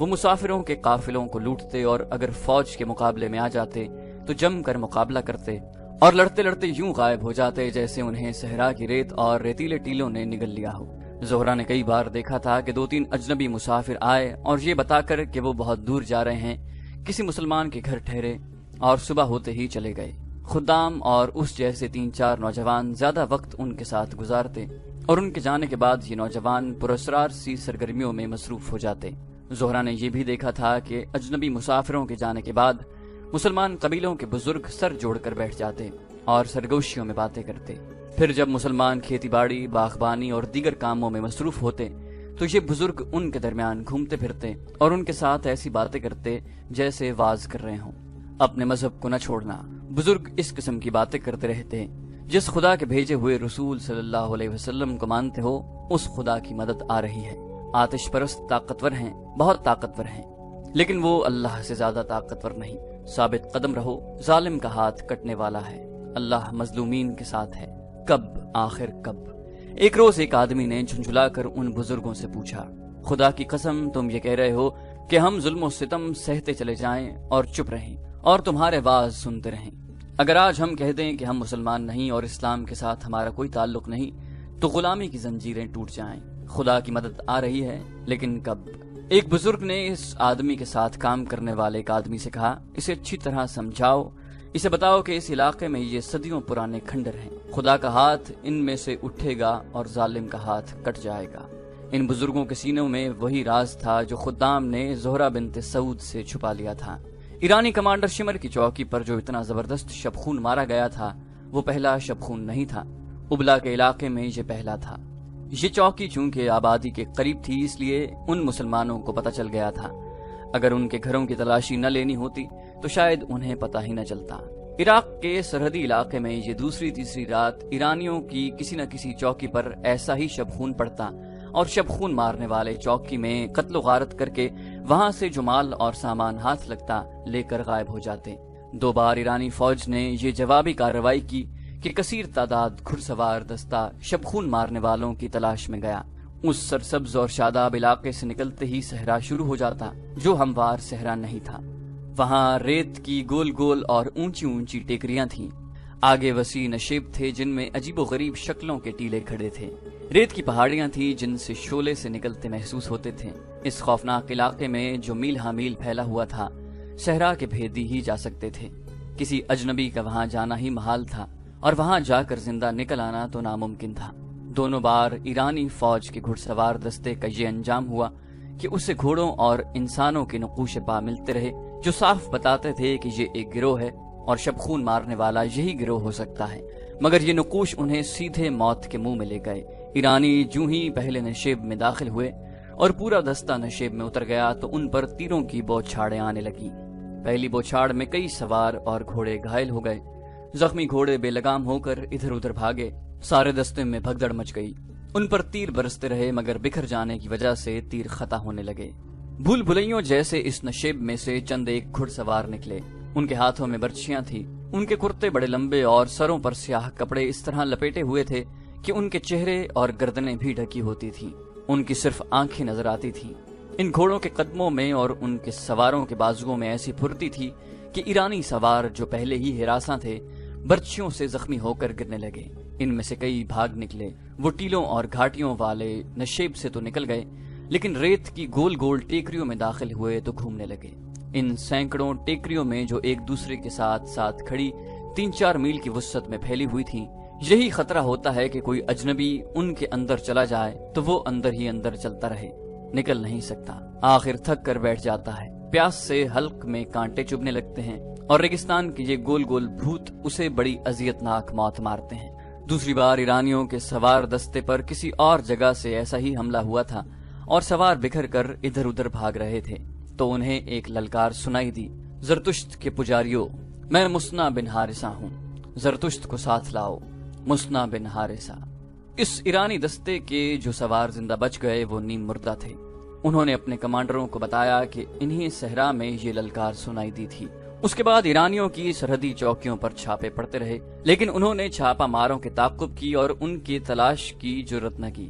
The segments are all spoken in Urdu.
وہ مسافروں کے قافلوں کو لوٹتے اور اگر فوج کے مقابلے میں آ جاتے تو جم کر مقابلہ کرتے اور لڑتے لڑتے یوں غائب ہو جاتے جیسے انہیں صحرا کی ریت اور ریتیلے ٹیلوں نے نگل لیا ہو۔ زہرا نے کئی بار دیکھا تھا کہ 2-3 اجنبی مسافر آئے اور یہ بتا کر کہ وہ بہت دور جا رہے ہیں کسی مسلمان کے گھر ٹھہرے اور صبح ہوتے ہی چلے گئے۔ خدام اور اس جیسے 3-4 نوجوان زیادہ وقت ان کے ساتھ گزارتے اور ان کے جانے کے بعد یہ نوجوان پراسرار سی سرگرمیوں میں مصروف ہو جاتے۔ زہرا نے یہ بھی دیکھا تھا کہ اجنبی مسافروں کے جانے کے بعد مسلمان قبیلوں کے بزرگ سر جوڑ کر بیٹھ جاتے اور سرگوشیوں میں باتیں کرتے۔ پھر جب مسلمان کھیتی باڑی، باغبانی اور دیگر کاموں میں مصروف ہوتے تو یہ بزرگ ان کے درمیان گھومتے پھرتے اور ان کے ساتھ ایسی باتیں کرتے جیسے واز کر رہے ہوں۔ اپنے مذہب کو نہ چھوڑنا، بزرگ اس قسم کی باتیں کرتے رہتے۔ جس خدا کے بھیجے ہوئے رسول صلی اللہ علیہ وسلم کو مانتے ہو اس خدا کی مدد آ رہی ہے۔ آتش پرست طاقتور ہیں، بہت طاقتور ہیں، لیکن وہ اللہ سے زیادہ طاقتور نہیں۔ ثابت قدم رہو، ظالم کا ہاتھ کٹنے والا ہے، اللہ مظلومین کے ساتھ ہے۔ کب، آخر کب؟ ایک روز ایک آدمی نے جھنجھلا کر ان بزرگوں سے پوچھا، خدا کی قسم تم یہ کہہ رہے ہو کہ ہم ظلم و ستم سہتے چلے جائیں اور چپ رہیں اور تمہارے واز سنتے رہیں؟ اگر آج ہم کہہ دیں کہ ہم مسلمان نہیں اور اسلام کے ساتھ ہمارا کوئی تعلق نہیں تو غلامی کی زنجیریں ٹوٹ جائیں۔ خدا کی مدد آ رہی ہے، لیکن کب؟ ایک بزرگ نے اس آدمی کے ساتھ کام کرنے والے ایک آدمی سے کہا، اسے اچھی طرح سمجھاؤ، اسے بتاؤ کہ اس علاقے میں یہ صدیوں پرانے کھنڈر ہیں، خدا کا ہاتھ ان میں سے اٹھے گا اور ظالم کا ہاتھ کٹ جائے گا۔ ان بزرگوں کے سینوں میں وہی راز تھا جو خدام نے زہرا بنت سعود سے چھپا لیا تھا۔ ایرانی کمانڈر شمر کی چوکی پر جو اتنا زبردست شبخون مارا گیا تھا وہ پہلا شبخون نہیں تھا، ابلا کے علاقے میں یہ پہلا تھا۔ یہ چوکی چونکہ آبادی کے قریب تھی اس لیے ان مسلمانوں کو پتہ چل گیا تھا، اگر ان کے گھروں کی تلاشی نہ لینی ہوتی تو شاید انہیں پتہ ہی نہ چلتا۔ عراق کے سرحدی علاقے میں یہ دوسری تیسری رات ایرانیوں کی کسی نہ کسی چوکی پر ایسا ہی شبخون پڑتا اور شبخون مارنے والے چوکی میں قتل و غارت کر کے وہاں سے جو مال اور سامان ہاتھ لگتا لے کر غائب ہو جاتے۔ 2 بار ایرانی فوج نے یہ جوابی کارروائی کی کہ کثیر تعداد گھڑ سوار دستہ شبخون مارنے والوں کی تلاش میں گیا۔ اس سرسبز اور شاداب علاقے سے نکلتے ہی صحرا شروع ہو جاتا جو ہموار صحرا نہیں تھا۔ وہاں ریت کی گول گول اور اونچی اونچی ٹیکریاں تھیں، آگے وسیع نشیب تھے جن میں عجیب و غریب شکلوں کے ٹیلے کھڑے تھے، ریت کی پہاڑیاں تھیں جن سے شعلے سے نکلتے محسوس ہوتے تھے۔ اس خوفناک علاقے میں جو میل ہا میل پھیلا ہوا تھا صحرا کے بھیدی ہی جا سکتے تھے، کسی اجنبی کا وہاں جانا ہی محال تھا اور وہاں جا کر زندہ نکل آنا تو ناممکن تھا۔ دونوں بار ایرانی فوج کے گھڑ سوار دستے کا یہ انجام ہوا کہ اسے گھوڑوں اور انسانوں کے نقوش پا ملتے رہے جو صاف بتاتے تھے کہ یہ ایک گروہ ہے اور شبخون مارنے والا یہی گروہ ہو سکتا ہے، مگر یہ نقوش انہیں سیدھے موت کے منہ میں لے گئے۔ ایرانی جو ہی پہلے نشیب میں داخل ہوئے اور پورا دستہ نشیب میں اتر گیا تو ان پر تیروں کی بوچھاڑیں آنے لگیں۔ پہلی بوچھاڑ میں کئی سوار اور گھوڑے گھائل ہو گئے، زخمی گھوڑے بے لگام ہو کر ادھر ادھر بھاگے، سارے دستے میں بھگدڑ مچ گئی۔ ان پر تیر برستے رہے مگر بکھر جانے کی وجہ سے تیر خطا ہونے لگے۔ بھول بھلیوں جیسے اس نشیب میں سے چند ایک گھڑ سوار نکلے، ان کے ہاتھوں میں برچیاں تھیں، ان کے کرتے بڑے لمبے اور سروں پر سیاہ کپڑے اس طرح لپیٹے ہوئے تھے کہ ان کے چہرے اور گردنیں بھی ڈھکی ہوتی تھیں، ان کی صرف آنکھیں نظر آتی تھیں۔ ان گھوڑوں کے قدموں میں اور ان کے سواروں کے بازوؤں میں ایسی پھرتی تھی کہ ایرانی سوار جو پہلے ہی ہراساں تھے برچیوں سے زخمی ہو کر گرنے لگے۔ ان میں سے کئی بھاگ نکلے، وہ ٹیلوں اور گھاٹیوں والے نشیب سے تو نکل گئے لیکن ریت کی گول گول ٹیکریوں میں داخل ہوئے تو گھومنے لگے۔ ان سینکڑوں ٹیکریوں میں جو ایک دوسرے کے ساتھ ساتھ کھڑی 3-4 میل کی وسعت میں پھیلی ہوئی تھیں، یہی خطرہ ہوتا ہے کہ کوئی اجنبی ان کے اندر چلا جائے تو وہ اندر ہی اندر چلتا رہے، نکل نہیں سکتا، آخر تھک کر بیٹھ جاتا ہے، پیاس سے حلق میں کانٹے چبھنے لگتے ہیں اور ریگستان کے یہ گول گول بھوت اسے بڑی اذیت ناک موت مارتے ہیں۔ دوسری بار ایرانیوں کے سوار دستے پر کسی اور جگہ سے ایسا ہی حملہ ہوا تھا اور سوار بکھر کر ادھر ادھر بھاگ رہے تھے تو انہیں ایک للکار سنائی دی، زرتشت کے پجاریوں، میں مسنا بن حارثہ ہوں، زرتشت کو ساتھ لاؤ، مسنا بن حارثہ۔ اس ایرانی دستے کے جو سوار زندہ بچ گئے وہ نیم مردہ تھے۔ انہوں نے اپنے کمانڈروں کو بتایا کہ انہیں صحرا میں یہ للکار سنائی دی تھی۔ اس کے بعد ایرانیوں کی سرحدی چوکیوں پر چھاپے پڑتے رہے لیکن انہوں نے چھاپا ماروں کے تعاقب کی اور ان کی تلاش کی جرت نہ کی۔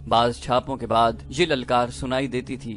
بعض چھاپوں کے بعد یہ للکار سنائی دیتی تھی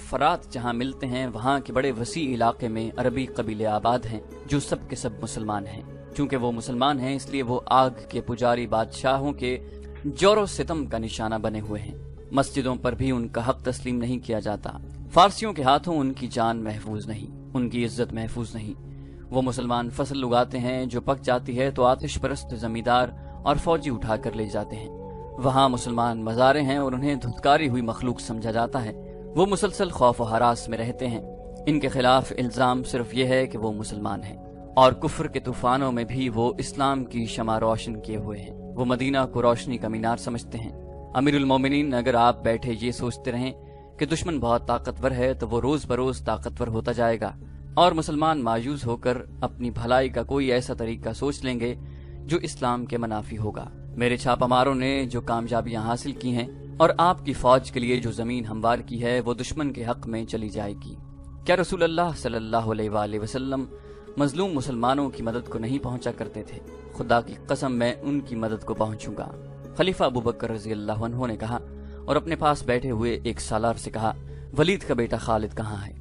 فرات جہاں ملتے ہیں وہاں کے بڑے وسیع علاقے میں عربی قبیلے آباد ہیں جو سب کے سب مسلمان ہیں۔ چونکہ وہ مسلمان ہیں اس لیے وہ آگ کے پجاری بادشاہوں کے جور و ستم کا نشانہ بنے ہوئے ہیں۔ مسجدوں پر بھی ان کا حق تسلیم نہیں کیا جاتا۔ فارسیوں کے ہاتھوں ان کی جان محفوظ نہیں، ان کی عزت محفوظ نہیں۔ وہ مسلمان فصل اگاتے ہیں، جو پک جاتی ہے تو آتش پرست زمیندار اور فوجی اٹھا کر لے جاتے ہیں۔ وہاں مسلمان مزارے ہیں اور انہیں دھتکاری ہوئی مخلوق سمجھا جاتا ہے۔ وہ مسلسل خوف و ہراس میں رہتے ہیں۔ ان کے خلاف الزام صرف یہ ہے کہ وہ مسلمان ہیں، اور کفر کے طوفانوں میں بھی وہ اسلام کی شمع روشن کیے ہوئے ہیں۔ وہ مدینہ کو روشنی کا مینار سمجھتے ہیں۔ امیر المومنین، اگر آپ بیٹھے یہ سوچتے رہیں کہ دشمن بہت طاقتور ہے تو وہ روز بروز طاقتور ہوتا جائے گا، اور مسلمان مایوس ہو کر اپنی بھلائی کا کوئی ایسا طریقہ سوچ لیں گے جو اسلام کے منافی ہوگا۔ میرے چھاپہ ماروں نے جو کامیابیاں حاصل کی ہیں اور آپ کی فوج کے لیے جو زمین ہموار کی ہے وہ دشمن کے حق میں چلی جائے گی۔ کیا رسول اللہ صلی اللہ علیہ وآلہ وسلم مظلوم مسلمانوں کی مدد کو نہیں پہنچا کرتے تھے؟ خدا کی قسم میں ان کی مدد کو پہنچوں گا۔ خلیفہ ابوبکر رضی اللہ عنہ نے کہا، اور اپنے پاس بیٹھے ہوئے ایک سالار سے کہا، ولید کا بیٹا خالد کہاں ہے؟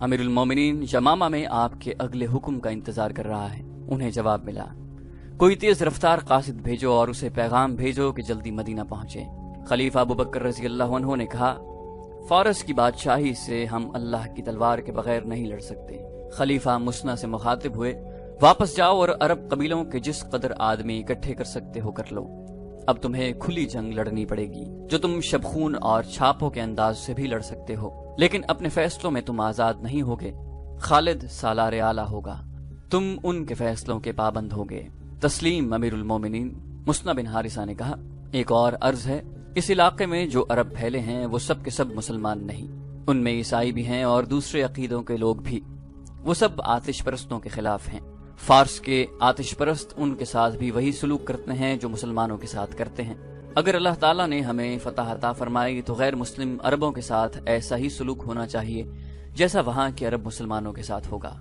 امیر المومنین یمامہ میں آپ کے اگلے حکم کا انتظار کر رہا ہے۔ انہیں جواب ملا، کوئی تیز رفتار قاصد بھیجو اور اسے پیغام بھیجو کہ جلدی مدینہ پہنچے۔ خلیفہ ابوبکر رضی اللہ عنہ نے کہا، فارس کی بادشاہی سے ہم اللہ کی تلوار کے بغیر نہیں لڑ سکتے۔ خلیفہ مسنہ سے مخاطب ہوئے، واپس جاؤ اور عرب قبیلوں کے جس قدر آدمی اکٹھے کر سکتے ہو کر لو۔ اب تمہیں کھلی جنگ لڑنی پڑے گی، جو تم شبخون اور چھاپوں کے انداز سے بھی لڑ سکتے ہو، لیکن اپنے فیصلوں میں تم آزاد نہیں ہوگے۔ خالد سالار اعلیٰ ہوگا، تم ان کے فیصلوں کے پابند ہوگے۔ تسلیم امیر المومنین۔ مسنہ بن حارثہ نے کہا، ایک اور عرض ہے، اس علاقے میں جو عرب پھیلے ہیں وہ سب کے سب مسلمان نہیں، ان میں عیسائی بھی ہیں اور دوسرے عقیدوں کے لوگ بھی۔ وہ سب آتش پرستوں کے خلاف ہیں۔ فارس کے آتش پرست ان کے ساتھ بھی وہی سلوک کرتے ہیں جو مسلمانوں کے ساتھ کرتے ہیں۔ اگر اللہ تعالیٰ نے ہمیں فتح عطا فرمائی تو غیر مسلم عربوں کے ساتھ ایسا ہی سلوک ہونا چاہیے جیسا وہاں کے عرب مسلمانوں کے ساتھ ہوگا۔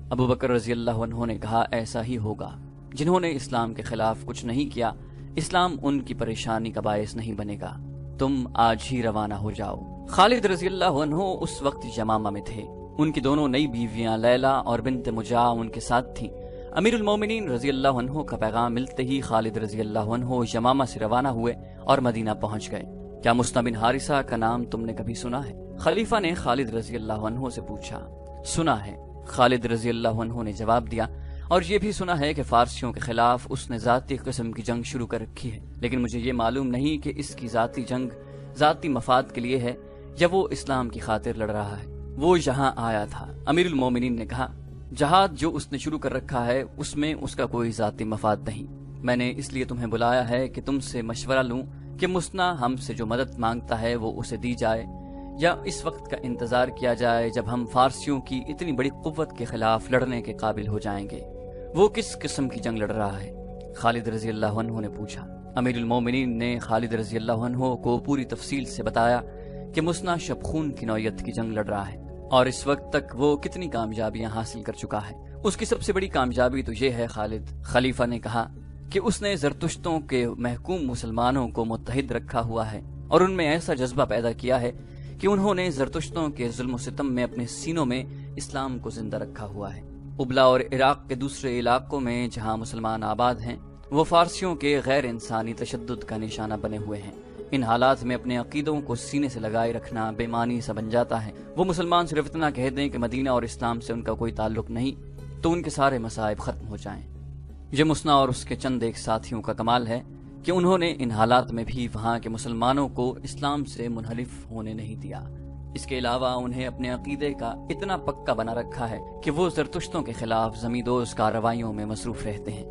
ابوبکر رضی اللہ عنہ نے کہا، ایسا ہی ہوگا۔ جنہوں نے اسلام کے خلاف کچھ نہیں کیا، اسلام ان کی پریشانی کا باعث نہیں بنے گا۔ تم آج ہی روانہ ہو جاؤ۔ خالد رضی اللہ عنہ اس وقت یمامہ میں تھے۔ ان کی دونوں نئی بیویاں لیلا اور بنت مجاع ان کے ساتھ تھیں۔ امیر المومنین رضی اللہ عنہ کا پیغام ملتے ہی خالد رضی اللہ عنہ یمامہ سے روانہ ہوئے اور مدینہ پہنچ گئے۔ کیا مسنہ بن حارثہ کا نام تم نے کبھی سنا ہے؟ خلیفہ نے خالد رضی اللہ عنہ سے پوچھا۔ سنا ہے، خالد رضی اللہ عنہ نے جواب دیا، اور یہ بھی سنا ہے کہ فارسیوں کے خلاف اس نے ذاتی قسم کی جنگ شروع کر رکھی ہے، لیکن مجھے یہ معلوم نہیں کہ اس کی ذاتی جنگ ذاتی مفاد کے لیے ہے یا وہ اسلام کی خاطر لڑ رہا ہے۔ وہ یہاں آیا تھا۔ امیر المومنین نے کہا، جہاد جو اس نے شروع کر رکھا ہے اس میں اس کا کوئی ذاتی مفاد نہیں۔ میں نے اس لیے تمہیں بلایا ہے کہ تم سے مشورہ لوں کہ مسنہ ہم سے جو مدد مانگتا ہے وہ اسے دی جائے، یا اس وقت کا انتظار کیا جائے جب ہم فارسیوں کی اتنی بڑی قوت کے خلاف لڑنے کے قابل ہو جائیں گے۔ وہ کس قسم کی جنگ لڑ رہا ہے؟ خالد رضی اللہ عنہ نے پوچھا۔ امیر المومنین نے خالد رضی اللہ عنہ کو پوری تفصیل سے بتایا کہ مسنہ شبخون کی نوعیت کی جنگ لڑ رہا ہے، اور اس وقت تک وہ کتنی کامیابیاں حاصل کر چکا ہے۔ اس کی سب سے بڑی کامیابی تو یہ ہے خالد، خلیفہ نے کہا، کہ اس نے زرتشتوں کے محکوم مسلمانوں کو متحد رکھا ہوا ہے اور ان میں ایسا جذبہ پیدا کیا ہے کہ انہوں نے زرتشتوں کے ظلم و ستم میں اپنے سینوں میں اسلام کو زندہ رکھا ہوا ہے۔ ابلا اور عراق کے دوسرے علاقوں میں جہاں مسلمان آباد ہیں وہ فارسیوں کے غیر انسانی تشدد کا نشانہ بنے ہوئے ہیں۔ ان حالات میں اپنے عقیدوں کو سینے سے لگائے رکھنا بے معنی سا بن جاتا ہے۔ وہ مسلمان صرف اتنا کہہ دیں کہ مدینہ اور اسلام سے ان کا کوئی تعلق نہیں تو ان کے سارے مصائب ختم ہو جائیں۔ یہ مسنہ اور اس کے چند ایک ساتھیوں کا کمال ہے کہ انہوں نے ان حالات میں بھی وہاں کے مسلمانوں کو اسلام سے منحرف ہونے نہیں دیا۔ اس کے علاوہ انہیں اپنے عقیدے کا اتنا پکا بنا رکھا ہے کہ وہ زرتشتوں کے خلاف زمیندوز کارروائیوں میں مصروف رہتے ہیں۔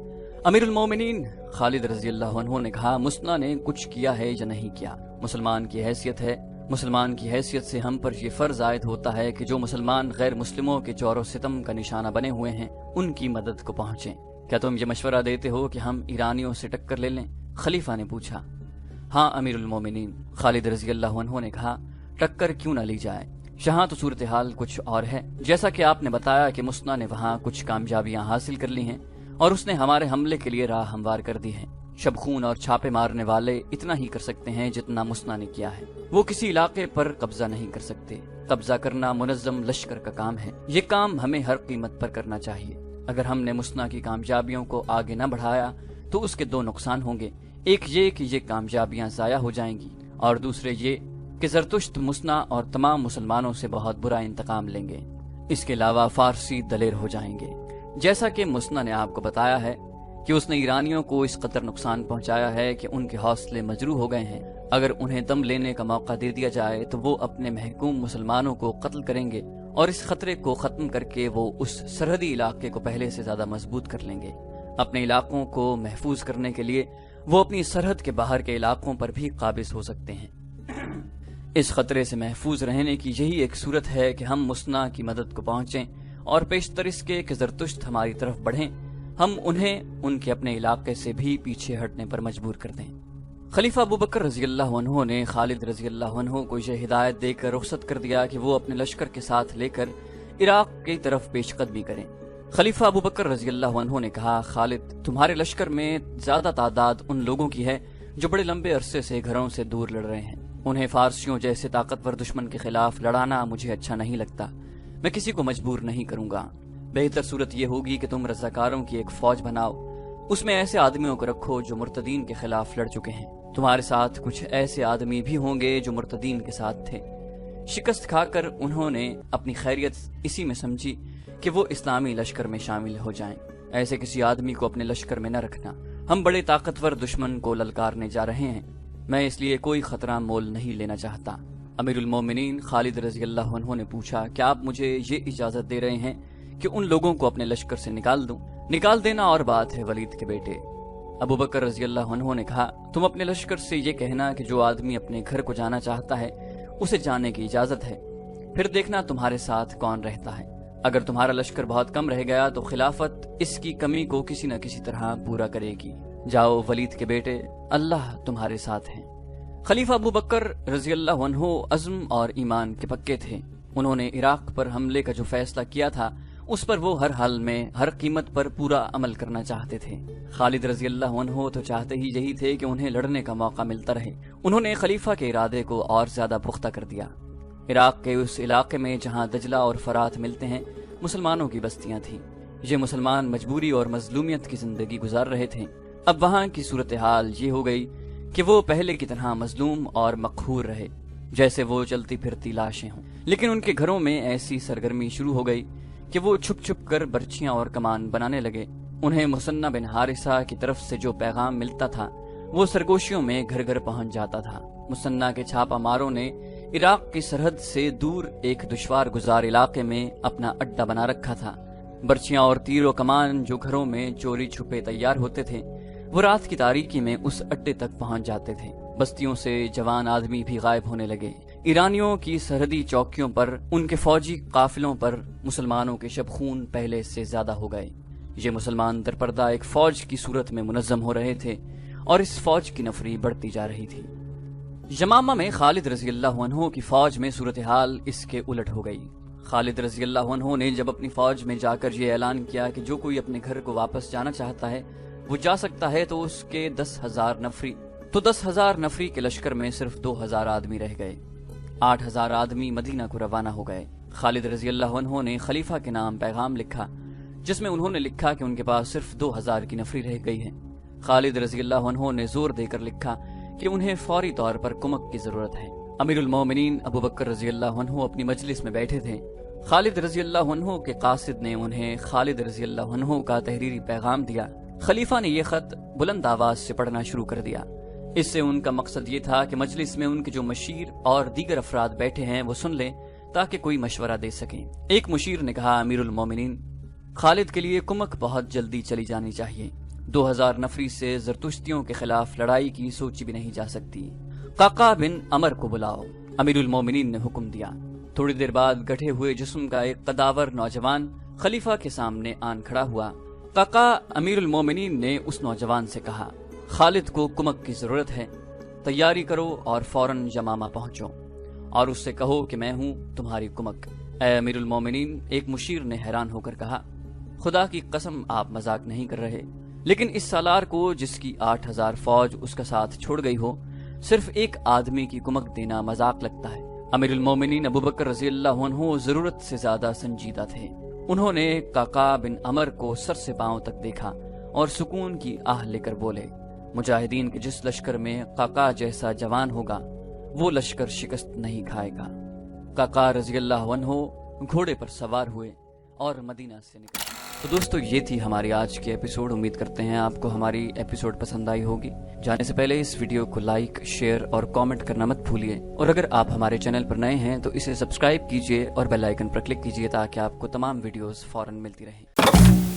امیر المومنین خالد رضی اللہ عنہ نے کہا، مسنہ نے کچھ کیا ہے یا نہیں کیا، مسلمان کی حیثیت ہے۔ مسلمان کی حیثیت سے ہم پر یہ فرض عائد ہوتا ہے کہ جو مسلمان غیر مسلموں کے جور و ستم کا نشانہ بنے ہوئے ہیں ان کی مدد کو پہنچیں۔ کیا تم یہ مشورہ دیتے ہو کہ ہم ایرانیوں سے ٹکر لے لیں؟ خلیفہ نے پوچھا۔ ہاں امیر المومنین، خالد رضی اللہ عنہ نے کہا، ٹکر کیوں نہ لی جائے؟ یہاں تو صورتحال کچھ اور ہے۔ جیسا کہ آپ نے بتایا کہ مسنہ نے وہاں کچھ کامیابیاں حاصل کر لی ہیں اور اس نے ہمارے حملے کے لیے راہ ہموار کر دی ہے۔ شبخون اور چھاپے مارنے والے اتنا ہی کر سکتے ہیں جتنا مسنہ نے کیا ہے، وہ کسی علاقے پر قبضہ نہیں کر سکتے۔ قبضہ کرنا منظم لشکر کا کام ہے۔ یہ کام ہمیں ہر قیمت پر کرنا چاہیے۔ اگر ہم نے مسنا کی کامیابیوں کو آگے نہ بڑھایا تو اس کے دو نقصان ہوں گے، ایک یہ کہ یہ کامیابیاں ضائع ہو جائیں گی، اور دوسرے یہ کہ زرتشت مسنا اور تمام مسلمانوں سے بہت برا انتقام لیں گے۔ اس کے علاوہ فارسی دلیر ہو جائیں گے۔ جیسا کہ مسنا نے آپ کو بتایا ہے کہ اس نے ایرانیوں کو اس قدر نقصان پہنچایا ہے کہ ان کے حوصلے مجروح ہو گئے ہیں۔ اگر انہیں دم لینے کا موقع دے دیا جائے تو وہ اپنے محکوم مسلمانوں کو قتل کریں گے، اور اس خطرے کو ختم کر کے وہ اس سرحدی علاقے کو پہلے سے زیادہ مضبوط کر لیں گے۔ اپنے علاقوں کو محفوظ کرنے کے لیے وہ اپنی سرحد کے باہر کے علاقوں پر بھی قابض ہو سکتے ہیں۔ اس خطرے سے محفوظ رہنے کی یہی ایک صورت ہے کہ ہم مسنا کی مدد کو پہنچیں، اور پیشتر اس کے کہ زرتشت ہماری طرف بڑھیں، ہم انہیں ان کے اپنے علاقے سے بھی پیچھے ہٹنے پر مجبور کر دیں۔ خلیفہ ابوبکر رضی اللہ عنہ نے خالد رضی اللہ عنہ کو یہ ہدایت دے کر رخصت کر دیا کہ وہ اپنے لشکر کے ساتھ لے کر عراق کی طرف پیش قدمی کریں۔ خلیفہ ابوبکر رضی اللہ عنہ نے کہا، خالد، تمہارے لشکر میں زیادہ تعداد ان لوگوں کی ہے جو بڑے لمبے عرصے سے گھروں سے دور لڑ رہے ہیں۔ انہیں فارسیوں جیسے طاقتور دشمن کے خلاف لڑانا مجھے اچھا نہیں لگتا۔ میں کسی کو مجبور نہیں کروں گا۔ بہتر صورت یہ ہوگی کہ تم رضاکاروں کی ایک فوج بناؤ، اس میں ایسے آدمیوں کو رکھو جو مرتدین کے خلاف لڑ چکے ہیں۔ تمہارے ساتھ کچھ ایسے آدمی بھی ہوں گے جو مرتدین کے ساتھ تھے۔ شکست کھا کر انہوں نے اپنی خیریت اسی میں سمجھی کہ وہ اسلامی لشکر میں شامل ہو جائیں۔ ایسے کسی آدمی کو اپنے لشکر میں نہ رکھنا۔ ہم بڑے طاقتور دشمن کو للکارنے جا رہے ہیں، میں اس لیے کوئی خطرہ مول نہیں لینا چاہتا۔ امیر المومنین خالد رضی اللہ عنہ نے پوچھا، کیا آپ مجھے یہ اجازت دے رہے ہیں کہ ان لوگوں کو اپنے لشکر سے نکال دوں؟ نکال دینا اور بات ہے ولید کے بیٹے۔ ابوبکر رضی اللہ عنہ نے کہا، تم اپنے لشکر سے یہ کہنا کہ جو آدمی اپنے گھر کو جانا چاہتا ہے اسے جانے کی اجازت ہے، پھر دیکھنا تمہارے ساتھ کون رہتا ہے۔ اگر تمہارا لشکر بہت کم رہ گیا تو خلافت اس کی کمی کو کسی نہ کسی طرح پورا کرے گی۔ جاؤ ولید کے بیٹے، اللہ تمہارے ساتھ ہے۔ خلیفہ ابوبکر رضی اللہ عنہ عزم اور ایمان کے پکے تھے۔ انہوں نے عراق پر حملے کا جو فیصلہ کیا تھا اس پر وہ ہر حال میں ہر قیمت پر پورا عمل کرنا چاہتے تھے۔ خالد رضی اللہ عنہ تو چاہتے ہی یہی تھے کہ انہیں لڑنے کا موقع ملتا رہے۔ انہوں نے خلیفہ کے ارادے کو اور زیادہ پختہ کر دیا۔ عراق کے اس علاقے میں جہاں دجلہ اور فرات ملتے ہیں مسلمانوں کی بستیاں تھیں۔ یہ مسلمان مجبوری اور مظلومیت کی زندگی گزار رہے تھے۔ اب وہاں کی صورتحال یہ ہو گئی کہ وہ پہلے کی طرح مظلوم اور مقہور رہے جیسے وہ چلتی پھرتی لاشیں ہوں، لیکن ان کے گھروں میں ایسی سرگرمی شروع ہو گئی کہ وہ چھپ چھپ کر برچیاں اور کمان بنانے لگے۔ انہیں مثنہ بن حارثہ کی طرف سے جو پیغام ملتا تھا وہ سرگوشیوں میں گھر گھر پہنچ جاتا تھا۔ مثنہ کے چھاپا ماروں نے عراق کی سرحد سے دور ایک دشوار گزار علاقے میں اپنا اڈا بنا رکھا تھا۔ برچیاں اور تیر و کمان جو گھروں میں چوری چھپے تیار ہوتے تھے وہ رات کی تاریکی میں اس اڈے تک پہنچ جاتے تھے۔ بستیوں سے جوان آدمی بھی غائب ہونے لگے۔ ایرانیوں کی سرحدی چوکیوں پر ان کے فوجی قافلوں پر مسلمانوں کے شب خون پہلے سے زیادہ ہو گئے۔ یہ مسلمان درپردہ ایک فوج کی صورت میں منظم ہو رہے تھے اور اس فوج کی نفری بڑھتی جا رہی تھی۔ یمامہ میں خالد رضی اللہ عنہ کی فوج میں صورتحال اس کے الٹ ہو گئی۔ خالد رضی اللہ عنہ نے جب اپنی فوج میں جا کر یہ اعلان کیا کہ جو کوئی اپنے گھر کو واپس جانا چاہتا ہے وہ جا سکتا ہے تو اس کے 10,000 نفری کے لشکر میں صرف 2,000 آدمی رہ گئے۔ 8,000 آدمی مدینہ کو روانہ ہو گئے۔ خالد رضی اللہ عنہ نے خلیفہ کے نام پیغام لکھا جس میں انہوں نے لکھا کہ ان کے پاس صرف 2,000 کی نفری رہ گئی ہے۔ خالد رضی اللہ عنہ نے زور دے کر لکھا کہ انہیں فوری طور پر کمک کی ضرورت ہے۔ امیر المومنین ابوبکر رضی اللہ عنہ اپنی مجلس میں بیٹھے تھے۔ خالد رضی اللہ عنہ کے قاصد نے انہیں خالد رضی اللہ عنہ کا تحریری پیغام دیا۔ خلیفہ نے یہ خط بلند آواز سے پڑھنا شروع کر دیا۔ اس سے ان کا مقصد یہ تھا کہ مجلس میں ان کے جو مشیر اور دیگر افراد بیٹھے ہیں وہ سن لیں تاکہ کوئی مشورہ دے سکیں۔ ایک مشیر نے کہا، امیر المومنین، خالد کے لیے کمک بہت جلدی چلی جانی چاہیے۔ 2,000 نفری سے زرتشتیوں کے خلاف لڑائی کی سوچی بھی نہیں جا سکتی۔ قعقاع بن عمر کو بلاؤ۔ امیر المومنین نے حکم دیا۔ تھوڑی دیر بعد گٹھے ہوئے جسم کا ایک قداور نوجوان خلیفہ کے سامنے آن کھڑا ہوا۔ قعقاع امیر المومنین نے اس نوجوان سے کہا، خالد کو کمک کی ضرورت ہے، تیاری کرو اور فوراً یمامہ پہنچو اور اس سے کہو کہ میں ہوں تمہاری کمک۔ اے امیر المومنین، ایک مشیر نے حیران ہو کر کہا، خدا کی قسم آپ مذاق نہیں کر رہے، لیکن اس سالار کو جس کی 8,000 فوج اس کا ساتھ چھوڑ گئی ہو صرف ایک آدمی کی کمک دینا مذاق لگتا ہے۔ امیر المومنین ابو بکر رضی اللہ عنہ ضرورت سے زیادہ سنجیدہ تھے۔ انہوں نے قعقاع بن عمر کو سر سے پاؤں تک دیکھا اور سکون کی آہ لے کر بولے، مجاہدین کے جس لشکر میں قعقاع جیسا جوان ہوگا وہ لشکر شکست نہیں کھائے گا۔ قعقاع رضی اللہ عنہ گھوڑے پر سوار ہوئے اور مدینہ سے نکلے۔ تو دوستو یہ تھی ہماری آج کی ایپیسوڈ۔ امید کرتے ہیں آپ کو ہماری ایپیسوڈ پسند آئی ہوگی۔ جانے سے پہلے اس ویڈیو کو لائک، شیئر اور کامنٹ کرنا مت بھولیے، اور اگر آپ ہمارے چینل پر نئے ہیں تو اسے سبسکرائب کیجئے اور بیل آئیکن پر کلک کیجئے تاکہ آپ کو تمام ویڈیوز فوراً ملتی رہیں۔